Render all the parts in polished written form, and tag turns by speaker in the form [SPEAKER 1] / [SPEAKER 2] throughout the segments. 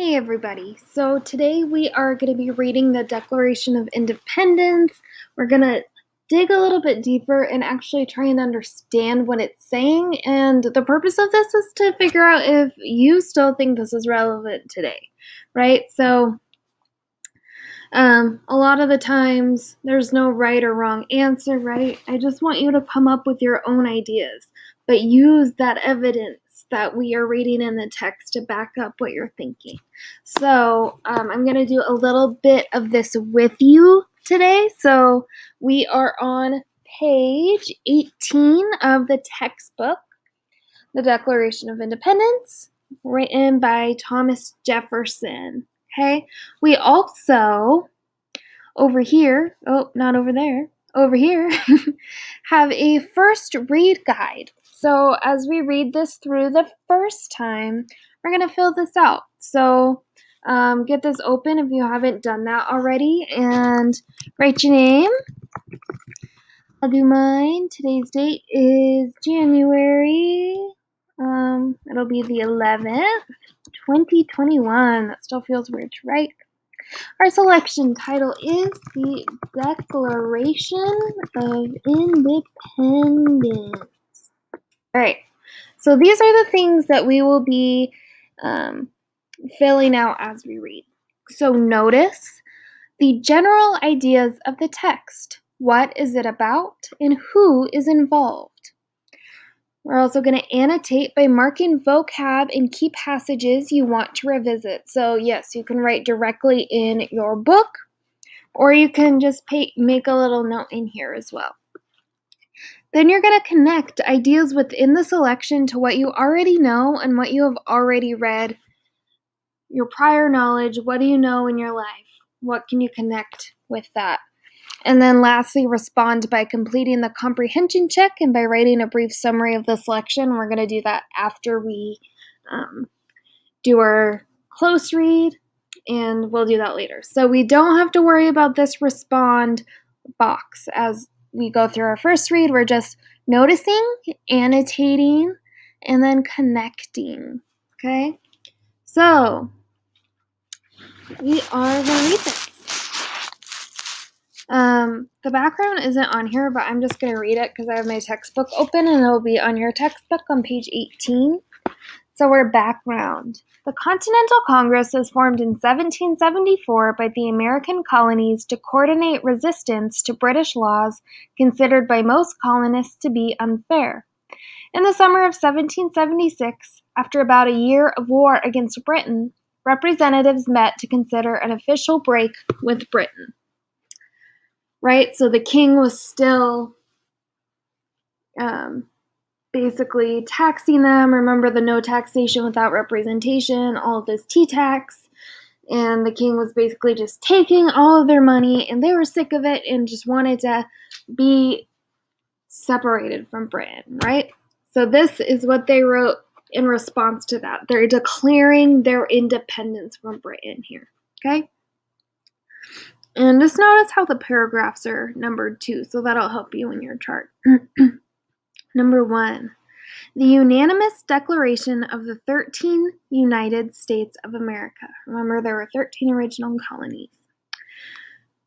[SPEAKER 1] Hey everybody, so today we are going to be reading the Declaration of Independence. We're going to dig a little bit deeper and actually try and understand what it's saying, and the purpose of this is to figure out if you still think this is relevant today, right? So a lot of the times there's no right or wrong answer, right? I just want you to come up with your own ideas, but use that evidence that we are reading in the text to back up what you're thinking. So I'm going to do a little bit of this with you today. So we are on page 18 of the textbook, The Declaration of Independence, written by Thomas Jefferson. Okay, we also over here, not over there, over here, have a first read guide. So as we read this through the first time, we're going to fill this out. So get this open if you haven't done that already and write your name. I'll do mine. Today's date is January. It'll be the 11th, 2021. That still feels weird to write. Our selection title is the Declaration of Independence. All right, so these are the things that we will be filling out as we read. So notice the general ideas of the text. What is it about and who is involved? We're also going to annotate by marking vocab and key passages you want to revisit. So yes, you can write directly in your book, or you can just make a little note in here as well. Then you're going to connect ideas within the selection to what you already know and what you have already read, your prior knowledge. What do you know in your life? What can you connect with that? And then lastly, respond by completing the comprehension check and by writing a brief summary of the selection. We're going to do that after we do our close read, and we'll do that later. So we don't have to worry about this respond box as we go through our first read. We're just noticing, annotating, and then connecting. Okay? So we are going to read this. The background isn't on here, but I'm just going to read it because I have my textbook open and it'll be on your textbook on page 18. So we're background. The Continental Congress was formed in 1774 by the American colonies to coordinate resistance to British laws considered by most colonists to be unfair. In the summer of 1776, after about a year of war against Britain, representatives met to consider an official break with Britain. Right? So the king was still basically taxing them. Remember the no taxation without representation, all of this tea tax. And the king was basically just taking all of their money, and they were sick of it and just wanted to be separated from Britain, right? So this is what they wrote in response to that. They're declaring their independence from Britain here, okay? And just notice how the paragraphs are numbered too, so that'll help you in your chart. Number 1, the unanimous declaration of the 13 United States of America. Remember, there were 13 original colonies.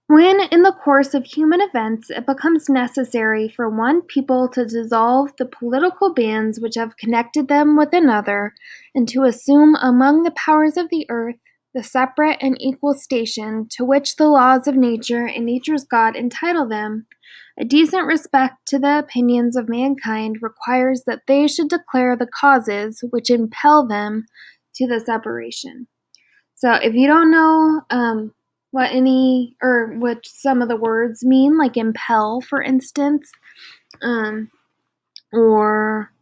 [SPEAKER 1] When, in the course of human events, it becomes necessary for one people to dissolve the political bands which have connected them with another, and to assume among the powers of the earth the separate and equal station to which the laws of nature and nature's God entitle them, a decent respect to the opinions of mankind requires that they should declare the causes which impel them to the separation. So if you don't know what some of the words mean, like impel, for instance, or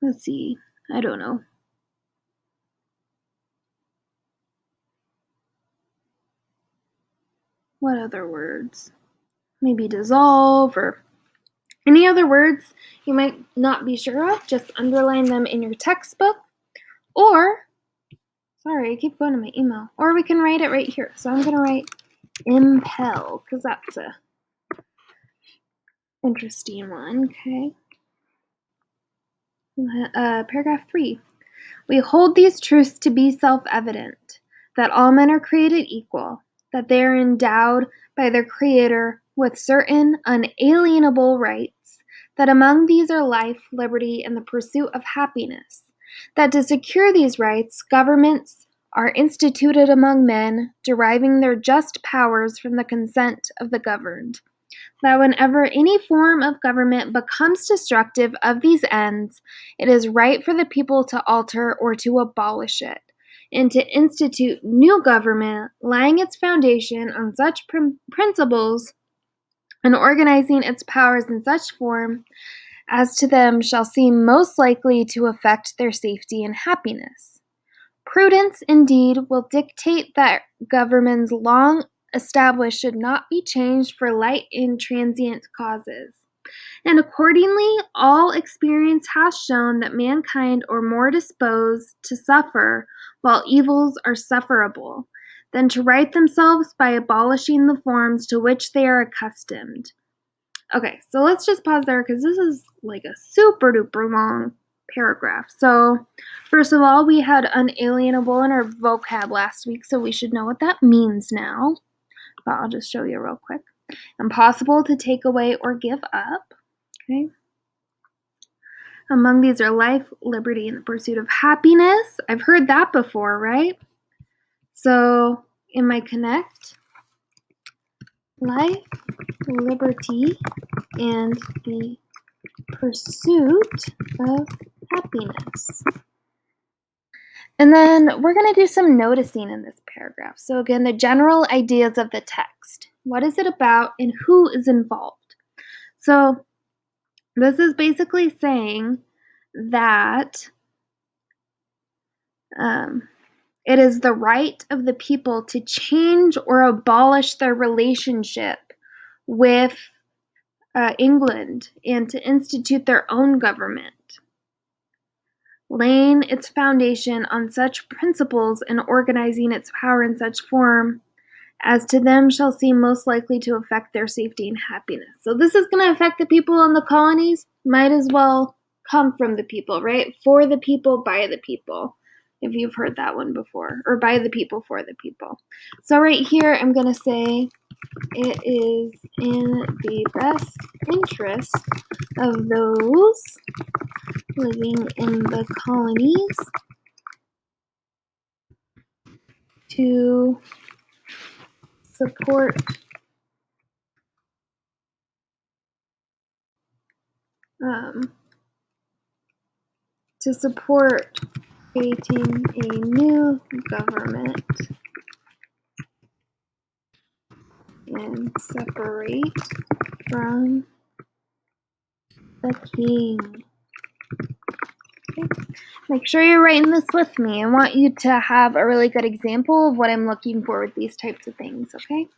[SPEAKER 1] let's see, I don't know. What other words? Maybe dissolve or any other words you might not be sure of, just underline them in your textbook. Or, sorry, I keep going to my email. Or we can write it right here. So I'm going to write impel, because that's a interesting one, okay? Paragraph 3. We hold these truths to be self-evident, that all men are created equal, that they are endowed by their Creator with certain unalienable rights, that among these are life, liberty, and the pursuit of happiness, that to secure these rights, governments are instituted among men, deriving their just powers from the consent of the governed, that whenever any form of government becomes destructive of these ends, it is right for the people to alter or to abolish it, and to institute new government, laying its foundation on such principles and organizing its powers in such form as to them shall seem most likely to affect their safety and happiness. Prudence, indeed, will dictate that governments long established should not be changed for light and transient causes. And accordingly, all experience has shown that mankind are more disposed to suffer while evils are sufferable, than to right themselves by abolishing the forms to which they are accustomed. Okay, so let's just pause there because this is like a super duper long paragraph. So, first of all, we had unalienable in our vocab last week, so we should know what that means now. But I'll just show you real quick. Impossible to take away or give up. Okay. Among these are life, liberty, and the pursuit of happiness. I've heard that before, right? So, in my connect, life, liberty, and the pursuit of happiness. And then we're going to do some noticing in this paragraph. So again, the general ideas of the text. What is it about and who is involved? So this is basically saying that it is the right of the people to change or abolish their relationship with England and to institute their own government, laying its foundation on such principles and organizing its power in such form as to them shall seem most likely to affect their safety and happiness. So this is going to affect the people in the colonies. Might as well come from the people, right? For the people, by the people, if you've heard that one before, or by the people, for the people. So right here, I'm going to say it is in the best interest of those living in the colonies to support creating a new government and separate from the king. Okay. Make sure you're writing this with me. I want you to have a really good example of what I'm looking for with these types of things, okay?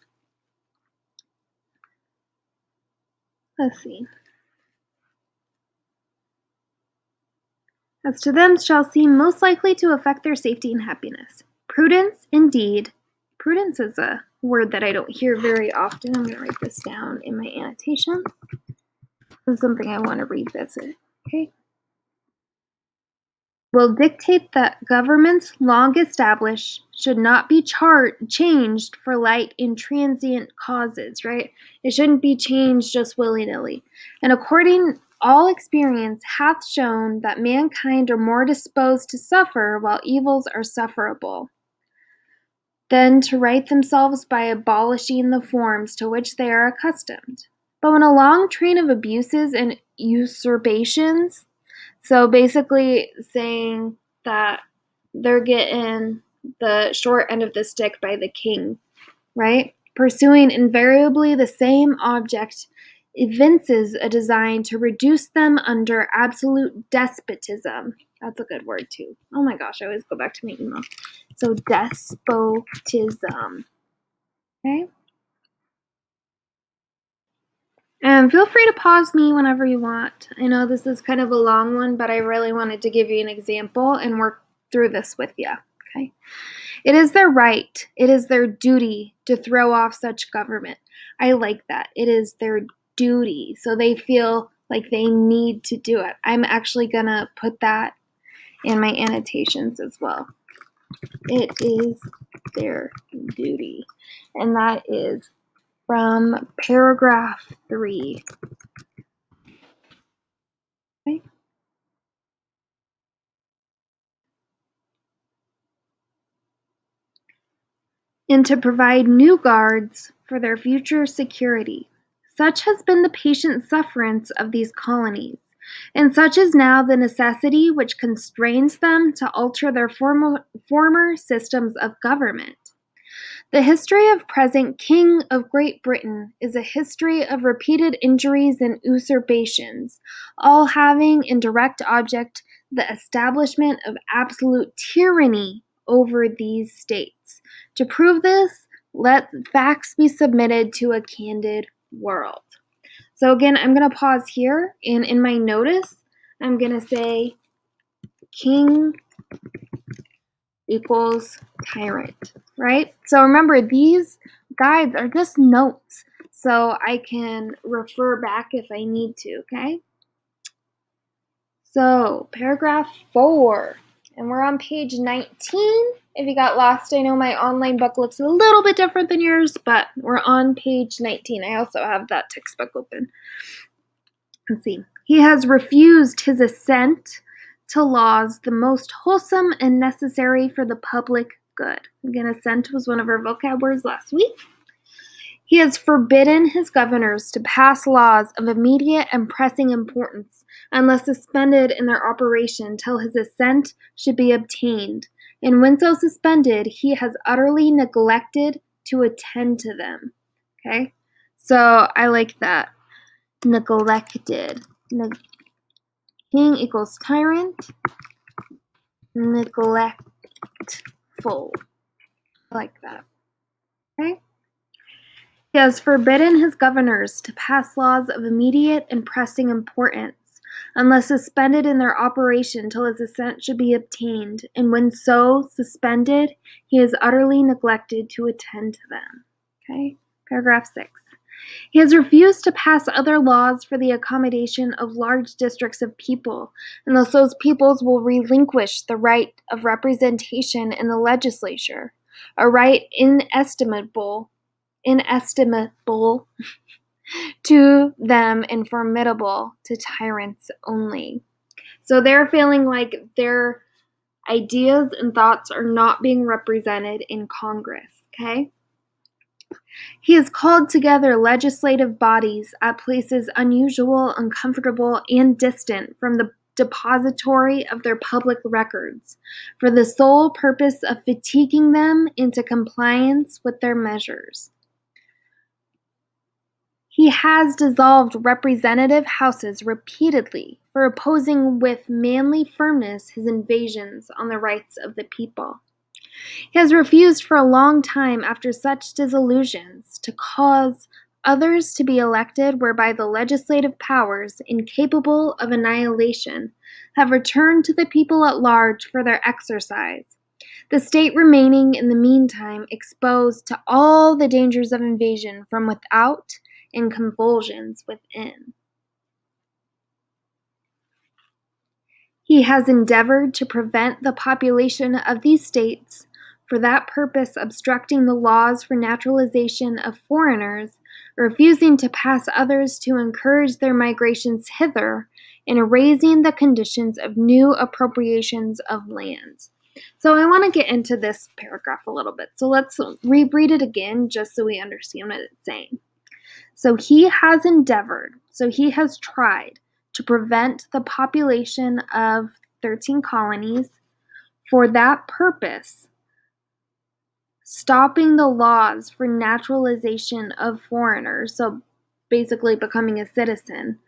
[SPEAKER 1] Let's see. As to them shall seem most likely to affect their safety and happiness. Prudence, indeed. Prudence is a word that I don't hear very often. I'm going to write this down in my annotation. This is something I want to revisit, okay? Will dictate that governments long established should not be changed for light and transient causes, right? It shouldn't be changed just willy-nilly. And according all experience hath shown that mankind are more disposed to suffer while evils are sufferable, than to right themselves by abolishing the forms to which they are accustomed. But when a long train of abuses and usurpations, so basically saying that they're getting the short end of the stick by the king, right? Pursuing invariably the same object evinces a design to reduce them under absolute despotism. That's a good word too. Oh my gosh, I always go back to my email. So despotism. Okay? And feel free to pause me whenever you want. I know this is kind of a long one, but I really wanted to give you an example and work through this with you. Okay? It is their right, it is their duty to throw off such government. I like that. It is their duty. So they feel like they need to do it. I'm actually going to put that and my annotations as well. It is their duty. And that is from paragraph 3. Okay. And to provide new guards for their future security. Such has been the patient sufferance of these colonies, and such is now the necessity which constrains them to alter their former systems of government. The history of present King of Great Britain is a history of repeated injuries and usurpations, all having in direct object the establishment of absolute tyranny over these states. To prove this, let facts be submitted to a candid world. So again, I'm going to pause here, and in my notice, I'm going to say King equals tyrant, right? So remember, these guides are just notes, so I can refer back if I need to, okay? So, paragraph 4, and we're on page 19. If you got lost, I know my online book looks a little bit different than yours, but we're on page 19. I also have that textbook open. Let's see. He has refused his assent to laws the most wholesome and necessary for the public good. Again, assent was one of our vocab words last week. He has forbidden his governors to pass laws of immediate and pressing importance unless suspended in their operation till his assent should be obtained, and when so suspended, he has utterly neglected to attend to them. Okay? So I like that. Neglected. King equals tyrant. Neglectful. I like that. Okay? He has forbidden his governors to pass laws of immediate and pressing importance, unless suspended in their operation till his assent should be obtained, and when so suspended, he has utterly neglected to attend to them. Okay? Paragraph 6. He has refused to pass other laws for the accommodation of large districts of people, unless those peoples will relinquish the right of representation in the legislature, a right inestimable to them and formidable to tyrants only. So they're feeling like their ideas and thoughts are not being represented in Congress, okay? He has called together legislative bodies at places unusual, uncomfortable, and distant from the depository of their public records, for the sole purpose of fatiguing them into compliance with their measures. He has dissolved representative houses repeatedly for opposing with manly firmness his invasions on the rights of the people. He has refused for a long time after such dissolutions to cause others to be elected whereby the legislative powers, incapable of annihilation, have returned to the people at large for their exercise, the state remaining in the meantime exposed to all the dangers of invasion from without and convulsions within. He has endeavored to prevent the population of these states, for that purpose obstructing the laws for naturalization of foreigners, refusing to pass others to encourage their migrations hither, and raising the conditions of new appropriations of lands. So I want to get into this paragraph a little bit. So let's reread it again just so we understand what it's saying. So he has endeavored, so he has tried to prevent the population of 13 colonies for that purpose, stopping the laws for naturalization of foreigners, so basically becoming a citizen,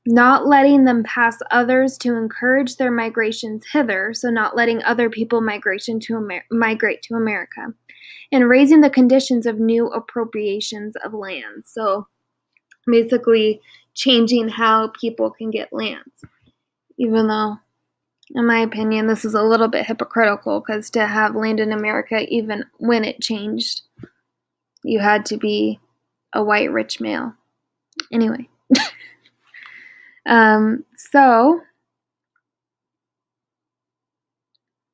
[SPEAKER 1] not letting them pass others to encourage their migrations hither, so not letting other people migrate to America, and raising the conditions of new appropriations of land. So basically changing how people can get lands, even though in my opinion this is a little bit hypocritical, because to have land in America, even when it changed, you had to be a white rich male anyway. So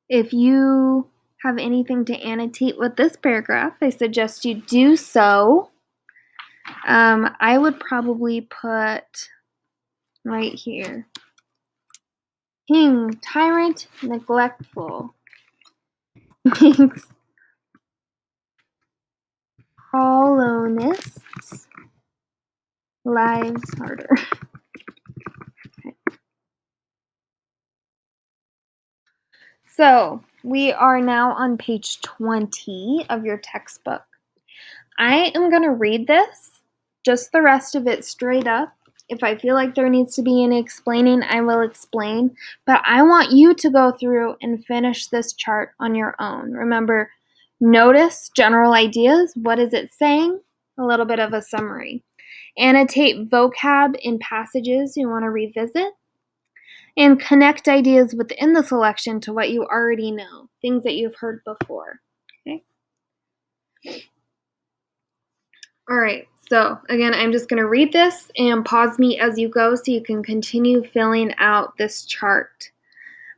[SPEAKER 1] If you have anything to annotate with this paragraph, I suggest you do so. I would probably put right here, king, tyrant, neglectful, makes colonists' lives harder. So we are now on page 20 of your textbook. I am going to read this, just the rest of it straight up. If I feel like there needs to be any explaining, I will explain. But I want you to go through and finish this chart on your own. Remember, notice general ideas. What is it saying? A little bit of a summary. Annotate vocab in passages you want to revisit. And connect ideas within the selection to what you already know, things that you've heard before. Okay. All right, so again, I'm just going to read this and pause me as you go so you can continue filling out this chart.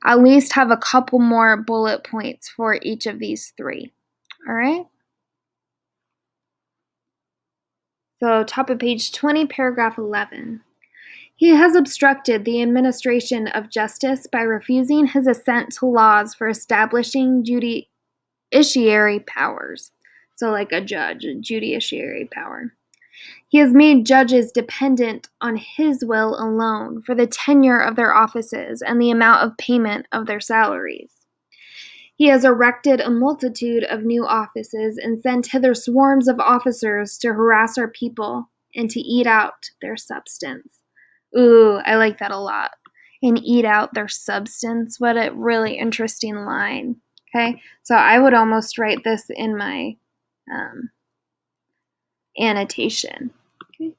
[SPEAKER 1] At least have a couple more bullet points for each of these three. All right. So top of page 20, paragraph 11. He has obstructed the administration of justice by refusing his assent to laws for establishing judiciary powers. So like a judge, a judiciary power. He has made judges dependent on his will alone for the tenure of their offices and the amount of payment of their salaries. He has erected a multitude of new offices and sent hither swarms of officers to harass our people and to eat out their substance. Ooh, I like that a lot. And eat out their substance. What a really interesting line. Okay, so I would almost write this in my annotation. Okay.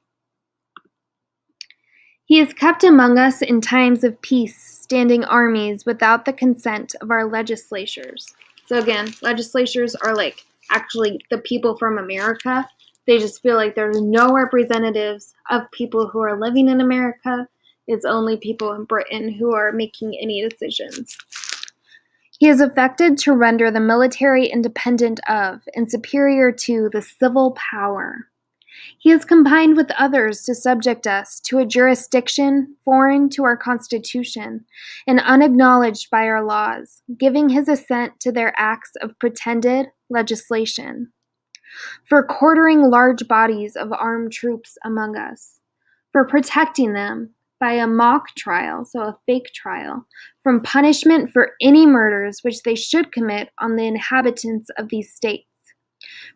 [SPEAKER 1] He is kept among us in times of peace, standing armies without the consent of our legislatures. So again, legislatures are like actually the people from America. They just feel like there's no representatives of people who are living in America. It's only people in Britain who are making any decisions. He is affected to render the military independent of and superior to the civil power. He has combined with others to subject us to a jurisdiction foreign to our Constitution and unacknowledged by our laws, giving his assent to their acts of pretended legislation, for quartering large bodies of armed troops among us, for protecting them by a mock trial, so a fake trial, from punishment for any murders which they should commit on the inhabitants of these states,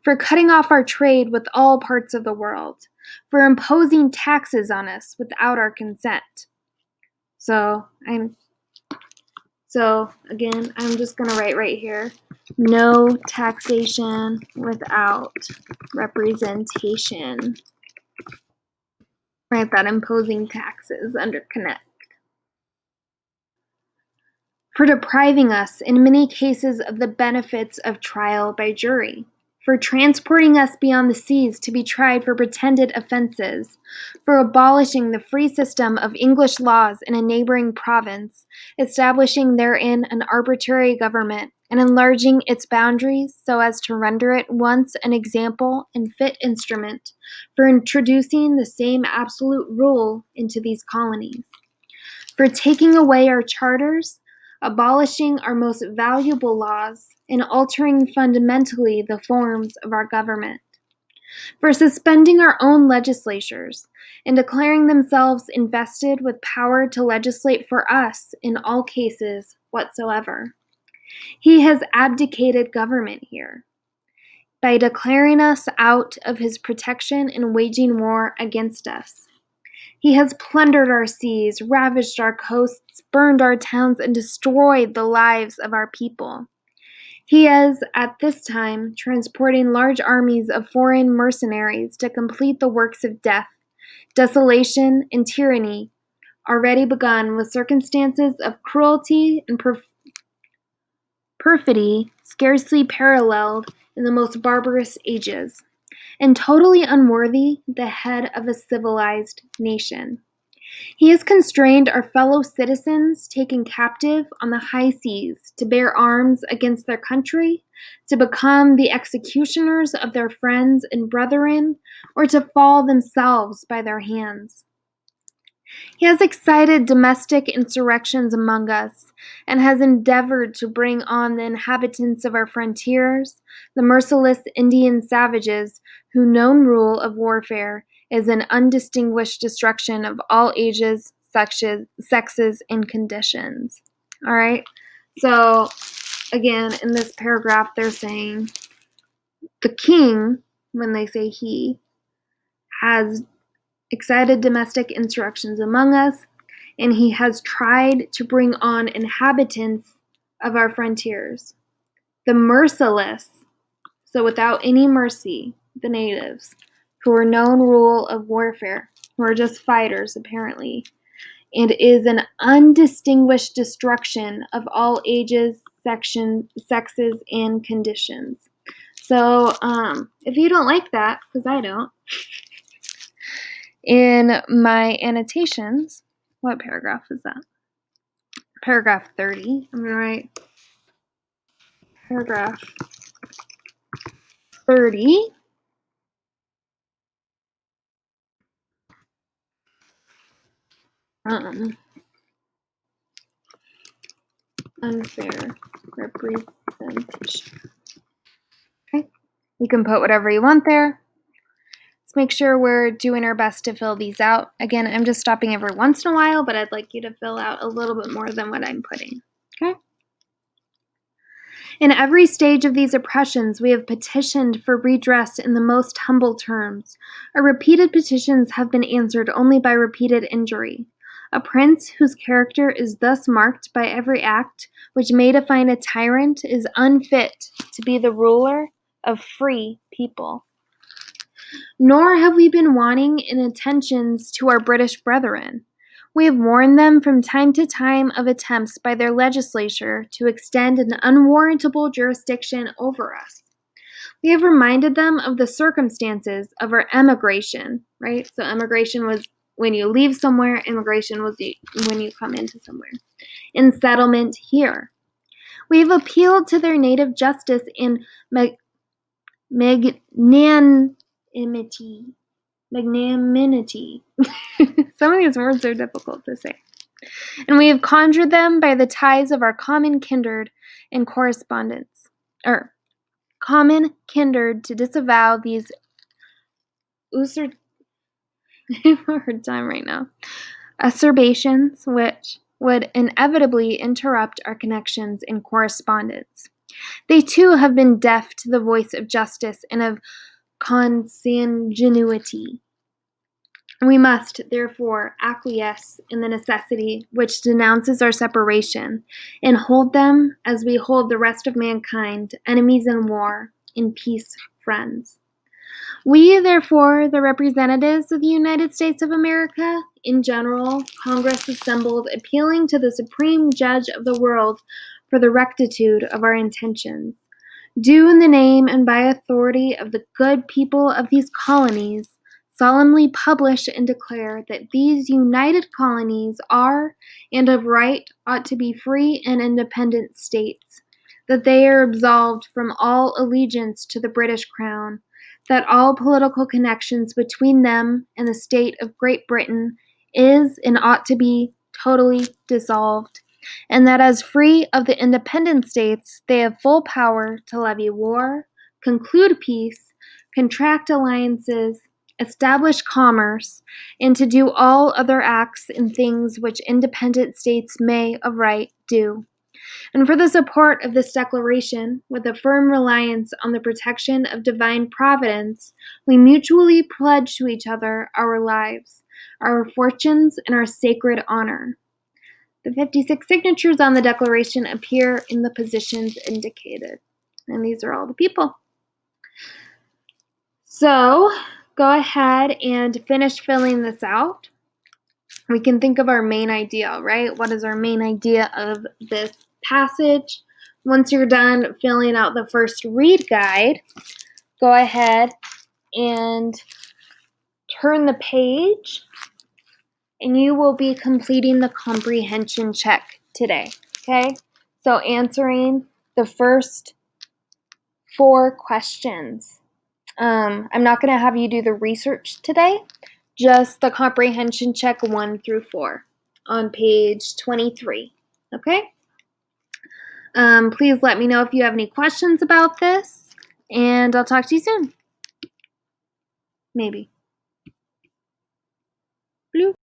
[SPEAKER 1] for cutting off our trade with all parts of the world, for imposing taxes on us without our consent. So again, I'm just going to write right here, no taxation without representation. Write that imposing taxes under connect. For depriving us, in many cases, of the benefits of trial by jury, for transporting us beyond the seas to be tried for pretended offenses, for abolishing the free system of English laws in a neighboring province, establishing therein an arbitrary government, and enlarging its boundaries so as to render it once an example and fit instrument for introducing the same absolute rule into these colonies, for taking away our charters, abolishing our most valuable laws, and altering fundamentally the forms of our government, for suspending our own legislatures and declaring themselves invested with power to legislate for us in all cases whatsoever. He has abdicated government here by declaring us out of his protection and waging war against us. He has plundered our seas, ravaged our coasts, burned our towns, and destroyed the lives of our people. He is, at this time, transporting large armies of foreign mercenaries to complete the works of death, desolation, and tyranny, already begun with circumstances of cruelty and perfidy scarcely paralleled in the most barbarous ages, and totally unworthy the head of a civilized nation. He has constrained our fellow citizens taken captive on the high seas to bear arms against their country, to become the executioners of their friends and brethren, or to fall themselves by their hands. He has excited domestic insurrections among us, and has endeavored to bring on the inhabitants of our frontiers, the merciless Indian savages, whose known rule of warfare is an undistinguished destruction of all ages, sexes, and conditions. All right. So, again, in this paragraph, they're saying the king, when they say he, has excited domestic insurrections among us, and he has tried to bring on inhabitants of our frontiers. The merciless, so without any mercy, the natives, who are known rule of warfare, who are just fighters apparently, and is an undistinguished destruction of all ages, sexes, and conditions. So, if you don't like that, because I don't, in my annotations, what paragraph is that? Paragraph 30. I'm going to write paragraph 30. Unfair representation. Okay. You can put whatever you want there. Let's make sure we're doing our best to fill these out. Again, I'm just stopping every once in a while, but I'd like you to fill out a little bit more than what I'm putting. Okay? In every stage of these oppressions, we have petitioned for redress in the most humble terms. Our repeated petitions have been answered only by repeated injury. A prince whose character is thus marked by every act which may define a tyrant is unfit to be the ruler of free people. Nor have we been wanting in attentions to our British brethren. We have warned them from time to time of attempts by their legislature to extend an unwarrantable jurisdiction over us. We have reminded them of the circumstances of our emigration, right? So emigration was when you leave somewhere, immigration was when you come into somewhere. In settlement here. We have appealed to their native justice and magnanimity. Some of these words are difficult to say. And we have conjured them by the ties of our common kindred and correspondence, or common kindred, to disavow these usurpations which would inevitably interrupt our connections and correspondence. They too have been deaf to the voice of justice and of consanguinity. We must, therefore, acquiesce in the necessity which denounces our separation, and hold them, as we hold the rest of mankind, enemies in war, in peace, friends. We, therefore, the representatives of the United States of America, in general, Congress assembled, appealing to the Supreme Judge of the world for the rectitude of our intentions, do in the name and by authority of the good people of these colonies, solemnly publish and declare that these united colonies are, and of right, ought to be free and independent states, that they are absolved from all allegiance to the British Crown, that all political connections between them and the state of Great Britain is and ought to be totally dissolved, and that as free of the independent states, they have full power to levy war, conclude peace, contract alliances, establish commerce, and to do all other acts and things which independent states may of right do. And for the support of this declaration, with a firm reliance on the protection of divine providence, we mutually pledge to each other our lives, our fortunes, and our sacred honor. The 56 signatures on the declaration appear in the positions indicated. And these are all the people. So, go ahead and finish filling this out. We can think of our main idea, right? What is our main idea of this passage? Once you're done filling out the first read guide, go ahead and turn the page and you will be completing the comprehension check today, okay? So answering the first 4 questions. I'm not going to have you do the research today, just the comprehension check 1 through 4 on page 23, okay? Please let me know if you have any questions about this, and I'll talk to you soon. Maybe. Blue.